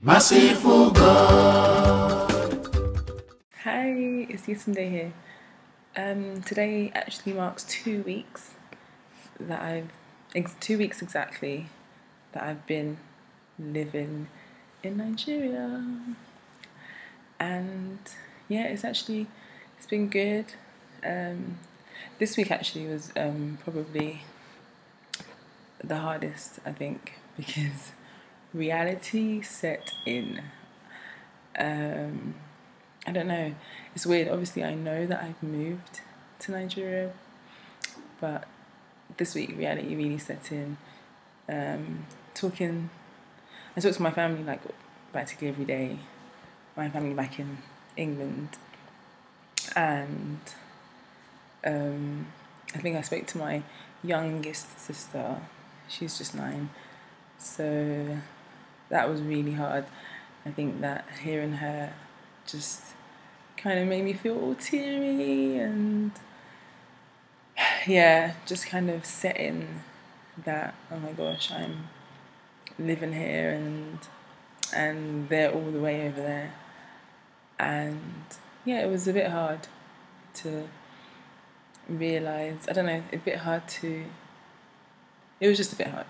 Merciful God. Hi, it's Yetunde here. Today actually marks 2 weeks that 2 weeks exactly that I've been living in Nigeria, and yeah, it's been good. This week actually was probably the hardest, I think, because reality set in. I don't know. It's weird. Obviously, I know that I've moved to Nigeria, but this week reality really set in. Talking, I talk to my family like practically every day. My family back in England, and I think I spoke to my youngest sister. She's just 9, so that was really hard. I think that hearing her just kind of made me feel all teary, and yeah, just kind of setting that, oh my gosh, I'm living here and they're all the way over there. And yeah, it was a bit hard to realize, I don't know, it was just a bit hard.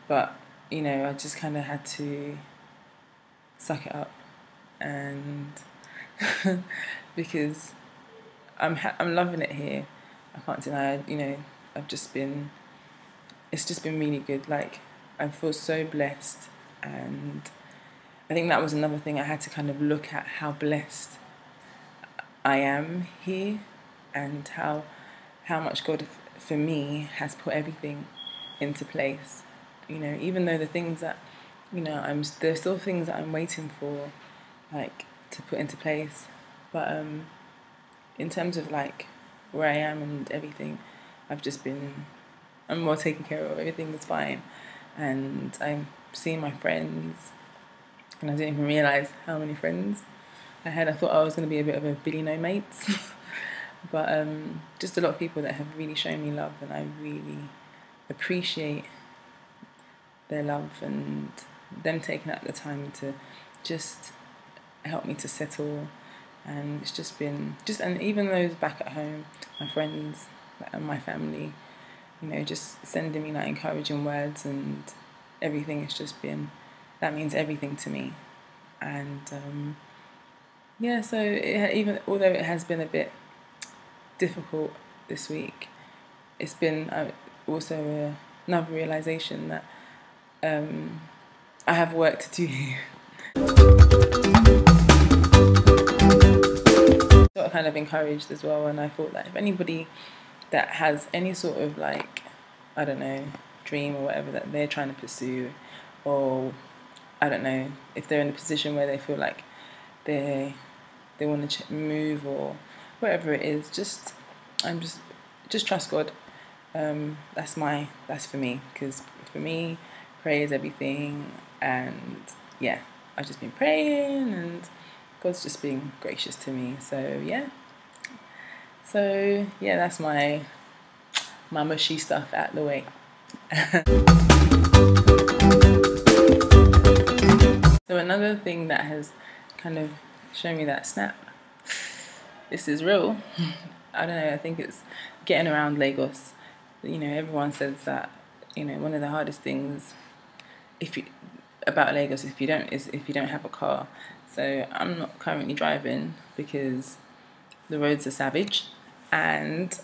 But, I just kind of had to suck it up, and because I'm loving it here. I can't deny. It's just been really good. Like, I feel so blessed, and I think that was another thing. I had to kind of look at how blessed I am here, and how much God for me has put everything into place. Even though the things that there's still things that I'm waiting for, like, to put into place, but in terms of like where I am and everything, I'm well taken care of. Everything is fine, and I'm seeing my friends, and I didn't even realize how many friends I had. I thought I was going to be a bit of a Billy No Mates, but just a lot of people that have really shown me love, and I really appreciate their love and them taking out the time to just help me to settle. And it's just been and even those back at home, my friends and my family, just sending me like encouraging words and everything. It's just been, that means everything to me. And yeah, so even although it has been a bit difficult this week, it's been also another realization that I have work to do here. Got kind of encouraged as well, and I thought that if anybody that has any sort of, like, I don't know, dream or whatever that they're trying to pursue, or I don't know, if they're in a position where they feel like they want to move or whatever it is, just trust God. That's for me, because for me, prayer is everything. And yeah, I've just been praying, and God's just been gracious to me. So yeah, that's my mushy stuff out the way. So another thing that has kind of shown me that snap, this is real. I don't know, I think it's getting around Lagos. Everyone says that, one of the hardest things about Lagos is if you don't have a car. So I'm not currently driving because the roads are savage, and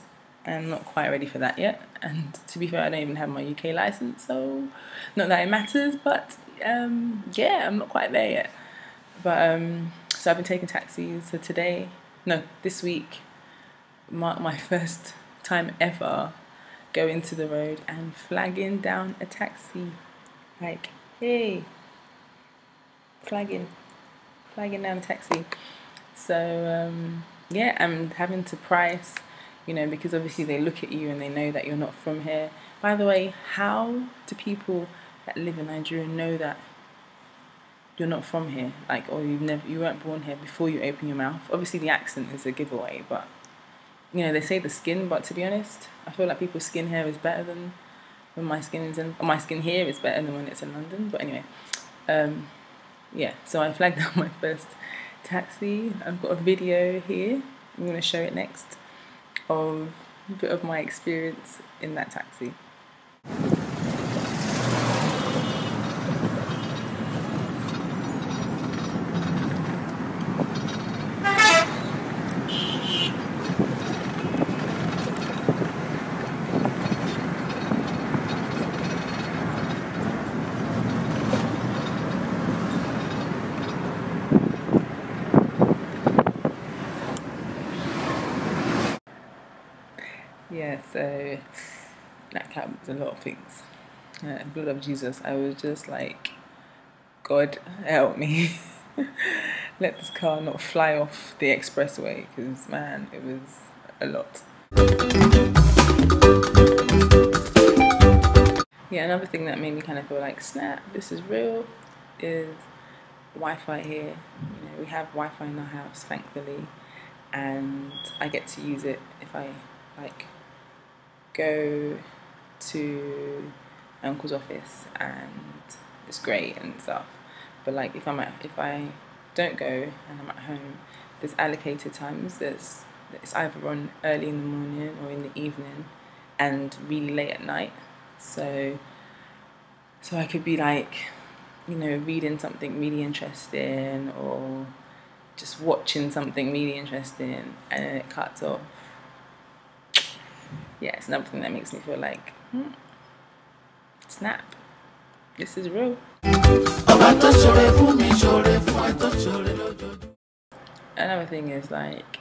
I'm not quite ready for that yet. And to be fair, I don't even have my UK license, so not that it matters. But yeah, I'm not quite there yet. But so I've been taking taxis. So this week marked my first time ever going to the road and flagging down a taxi. Like, hey, flagging down a taxi. So yeah, I'm having to price, because obviously they look at you and they know that you're not from here. By the way, how do people that live in Nigeria know that you're not from here? Like, or you weren't born here before you open your mouth? Obviously the accent is a giveaway, but they say the skin, but to be honest, I feel like people's skin here is better than my skin here is better than when it's in London. But anyway, yeah, so I flagged down my first taxi. I've got a video here, I'm going to show it next, of a bit of my experience in that taxi. Yeah, so that cab was a lot of things. Blood of Jesus, I was just like, God help me. Let this car not fly off the expressway, because man, it was a lot. Yeah, another thing that made me kind of feel like, snap, this is real, is Wi-Fi here. You know, we have Wi-Fi in our house, thankfully, and I get to use it if I like go to my uncle's office, and it's great and stuff. But like if I don't go and I'm at home, there's allocated times. It's either on early in the morning or in the evening, and really late at night. So I could be like, you know, reading something really interesting or just watching something really interesting, and then it cuts off. Yeah, it's another thing that makes me feel like, snap, this is real. Another thing is like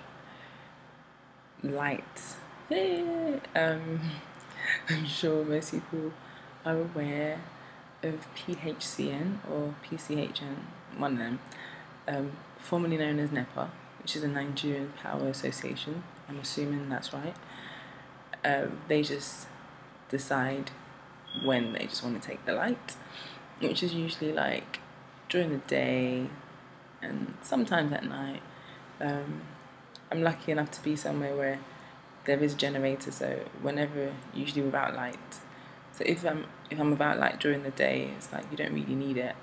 lights. I'm sure most people are aware of PHCN or PCHN, one of them, formerly known as NEPA, which is a Nigerian Power Association. I'm assuming that's right. They just decide when they just want to take the light, which is usually like during the day and sometimes at night. I'm lucky enough to be somewhere where there is a generator, so whenever, usually without light. So if I'm without light during the day, it's like you don't really need it,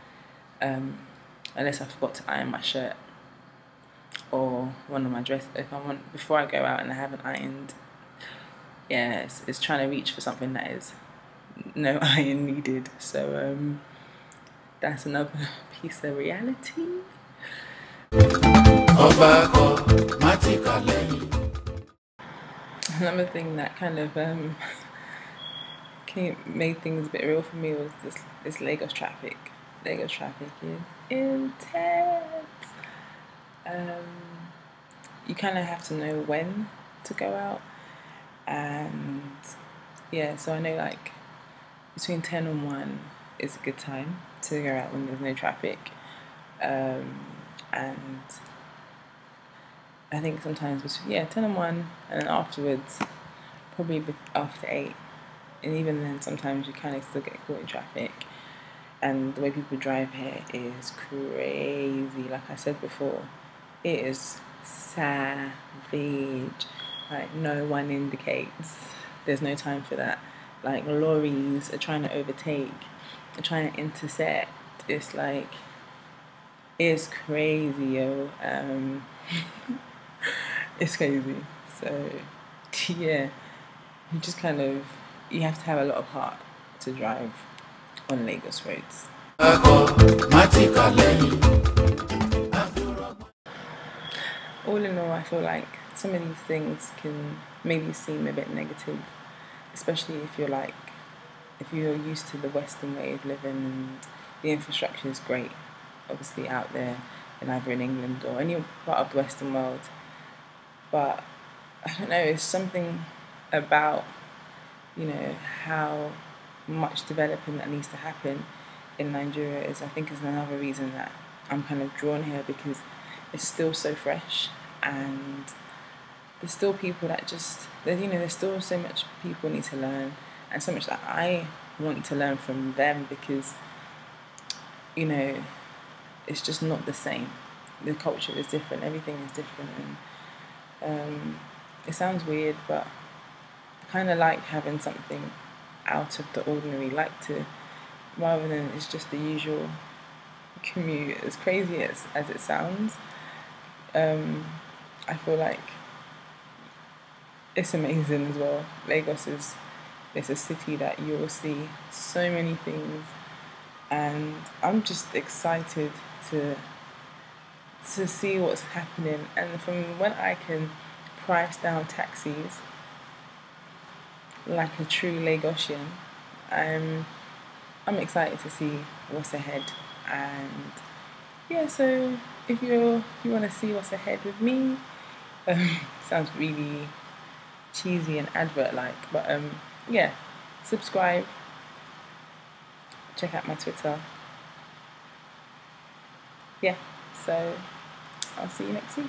unless I forgot to iron my shirt or one of my dresses. If I want, before I go out and I haven't ironed, yeah, it's trying to reach for something that is no iron needed. So that's another piece of reality. Another thing that kind of made things a bit real for me was this Lagos traffic. Lagos traffic is intense. You kind of have to know when to go out, and yeah, so I know like between 10 and 1 is a good time to go out when there's no traffic, and I think sometimes between 10 and 1, and then afterwards probably after 8, and even then sometimes you kind of still get caught in traffic. And the way people drive here is crazy. Like I said before, it is savage. Like no one indicates. There's no time for that. Like lorries are trying to overtake, are trying to intercept. It's like, it's crazy, yo. It's crazy. So yeah, you just kind of, you have to have a lot of heart to drive on Lagos roads. All in all, I feel like some of these things can maybe seem a bit negative, especially if you're used to the Western way of living and the infrastructure is great, obviously out there, in either in England or any part of the Western world. But I don't know, it's something about, you know, how much developing that needs to happen in Nigeria is another reason that I'm kind of drawn here, because it's still so fresh, and there's still people that there's still so much people need to learn, and so much that I want to learn from them, because, you know, it's just not the same. The culture is different, everything is different, and it sounds weird, but I kind of like having something out of the ordinary, rather than it's just the usual, commute, as crazy as it sounds. I feel like it's amazing as well. Lagos is it's a city that you will see so many things, and I'm just excited to see what's happening. And from when I can price down taxis like a true Lagosian, I'm excited to see what's ahead. And yeah, so if you want to see what's ahead with me, sounds really cheesy and advert like, but yeah, subscribe, check out my Twitter. Yeah, so I'll see you next week.